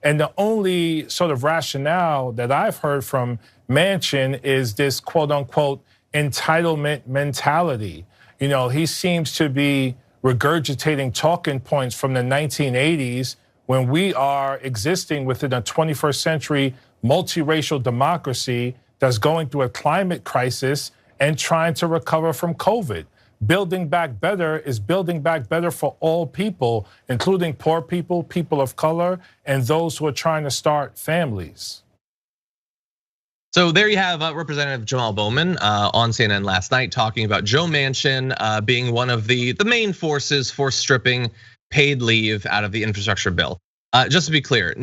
And the only sort of rationale that I've heard from Manchin is this quote unquote entitlement mentality. He seems to be regurgitating talking points from the 1980s when we are existing within a 21st century multiracial democracy that's going through a climate crisis and trying to recover from COVID. Building back better is building back better for all people, including poor people, people of color, and those who are trying to start families. So there you have Representative Jamaal Bowman on CNN last night talking about Joe Manchin being one of the main forces for stripping paid leave out of the infrastructure bill. Just to be clear,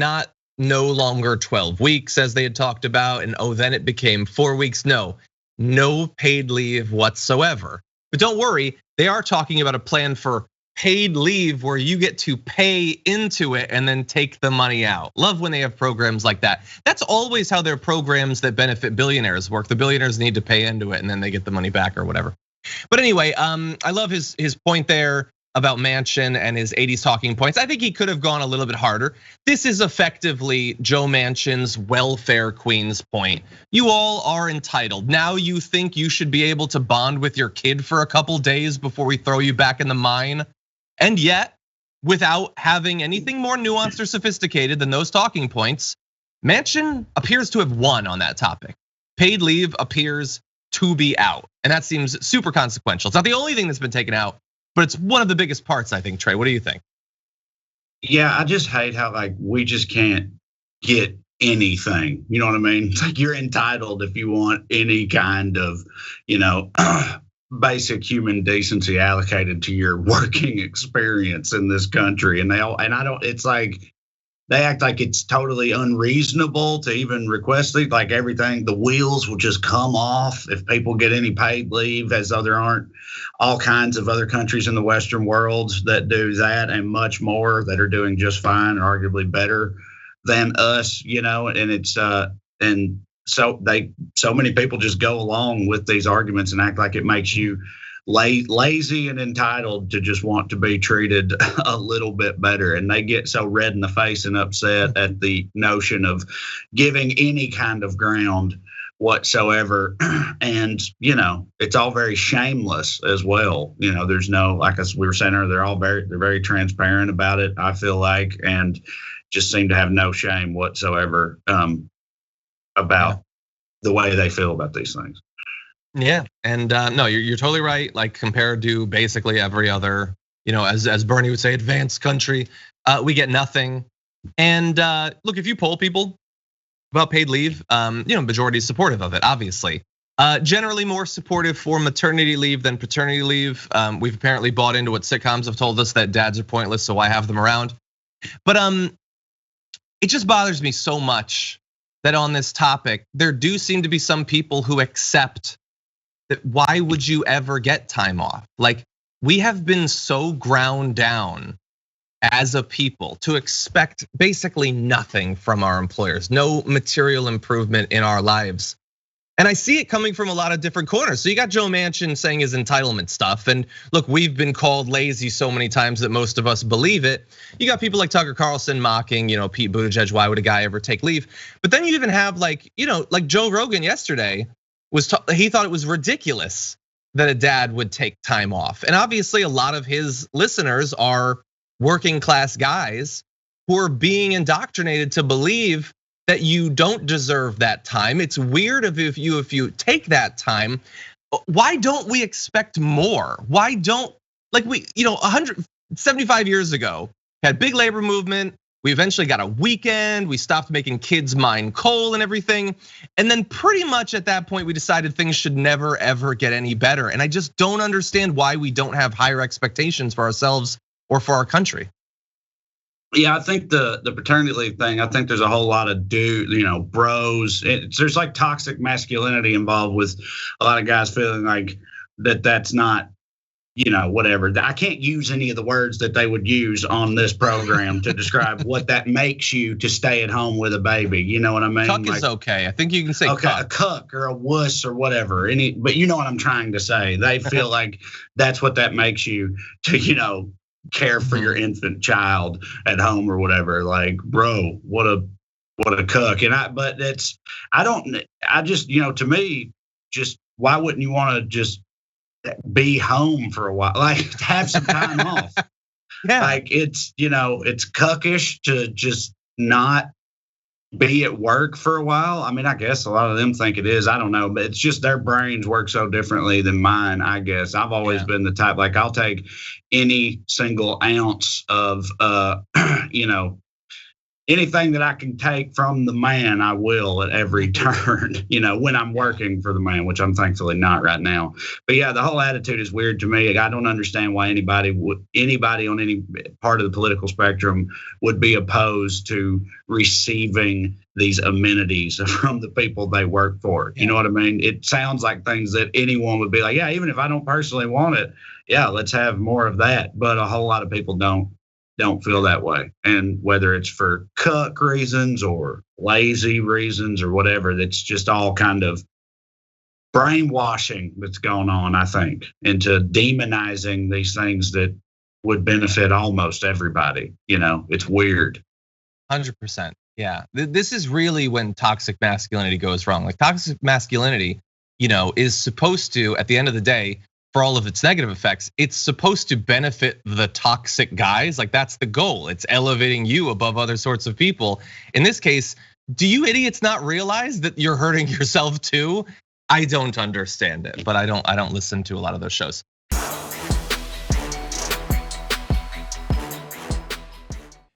no longer 12 weeks as they had talked about, and then it became 4 weeks. No paid leave whatsoever. But don't worry, they are talking about a plan for paid leave where you get to pay into it and then take the money out. Love when they have programs like that. That's always how their programs that benefit billionaires work. The billionaires need to pay into it and then they get the money back or whatever. But anyway, I love his point there about Manchin and his 80s talking points. I think he could have gone a little bit harder. This is effectively Joe Manchin's welfare queen's point. You all are entitled. Now you think you should be able to bond with your kid for a couple days before we throw you back in the mine. And yet, without having anything more nuanced or sophisticated than those talking points, Manchin appears to have won on that topic. Paid leave appears to be out, and that seems super consequential. It's not the only thing that's been taken out, but it's one of the biggest parts, I think. Trey, what do you think? Yeah, I just hate how we just can't get anything. You know what I mean? It's like you're entitled if you want any kind of, basic human decency allocated to your working experience in this country. It's like they act like it's totally unreasonable to even request it. Like everything, the wheels will just come off if people get any paid leave, as though there aren't all kinds of other countries in the Western world that do that and much more that are doing just fine, arguably better than us, and it's and so many people just go along with these arguments and act like it makes you lazy and entitled to just want to be treated a little bit better. And they get so red in the face and upset at the notion of giving any kind of ground whatsoever. And, it's all very shameless as well. There's no, like as we were saying earlier, they're very transparent about it, I feel like, and just seem to have no shame whatsoever about the way they feel about these things. Yeah, and no, you're totally right. Like compared to basically every other, as Bernie would say, advanced country, we get nothing. And look, if you poll people about paid leave, majority is supportive of it, obviously. Generally more supportive for maternity leave than paternity leave. We've apparently bought into what sitcoms have told us that dads are pointless, so why have them around? But it just bothers me so much that on this topic, there do seem to be some people who accept that why would you ever get time off? Like we have been so ground down as a people to expect basically nothing from our employers, no material improvement in our lives. And I see it coming from a lot of different corners. So you got Joe Manchin saying his entitlement stuff. And look, we've been called lazy so many times that most of us believe it. You got people like Tucker Carlson mocking, Pete Buttigieg, why would a guy ever take leave? But then you even have like Joe Rogan yesterday he thought it was ridiculous that a dad would take time off. And obviously a lot of his listeners are working class guys who are being indoctrinated to believe that you don't deserve that time. It's weird if you take that time, why don't we expect more? Why don't, 175 years ago, had big labor movement. We eventually got a weekend. We stopped making kids mine coal and everything. And then pretty much at that point, we decided things should never, ever get any better. And I just don't understand why we don't have higher expectations for ourselves or for our country. Yeah, I think the paternity leave thing, I think there's a whole lot of bros. There's like toxic masculinity involved with a lot of guys feeling like that's not, whatever. I can't use any of the words that they would use on this program to describe what that makes you to stay at home with a baby. You know what I mean? Cuck is okay. I think you can say okay, cuck. A cuck or a wuss or whatever. But you know what I'm trying to say. They feel like that's what that makes you to, care for your infant child at home or whatever. Like, bro, what a cuck. I just, to me, just why wouldn't you want to just be home for a while? Like, have some time off. Yeah. Like, it's cuckish to just not be at work for a while. I mean, I guess a lot of them think it is. I don't know, but it's just their brains work so differently than mine, I guess. I've always been the type, like, I'll take any single ounce of, anything that I can take from the man, I will at every turn, when I'm working for the man, which I'm thankfully not right now. But yeah, the whole attitude is weird to me. I don't understand why anybody on any part of the political spectrum would be opposed to receiving these amenities from the people they work for. You know what I mean? It sounds like things that anyone would be like, yeah, even if I don't personally want it, yeah, let's have more of that. But a whole lot of people don't feel that way. And whether it's for cuck reasons or lazy reasons or whatever, that's just all kind of brainwashing that's going on, I think, into demonizing these things that would benefit almost everybody. It's weird. 100%. Yeah. This is really when toxic masculinity goes wrong. Like, toxic masculinity, is supposed to, at the end of the day, for all of its negative effects, it's supposed to benefit the toxic guys. Like, that's the goal. It's elevating you above other sorts of people. In this case, do you idiots not realize that you're hurting yourself too? I don't understand it, but I don't listen to a lot of those shows.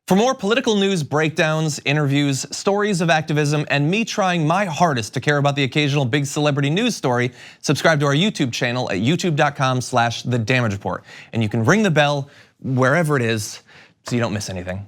For more political news breakdowns, interviews, stories of activism, and me trying my hardest to care about the occasional big celebrity news story, subscribe to our YouTube channel at youtube.com/thedamagereport. And you can ring the bell wherever it is so you don't miss anything.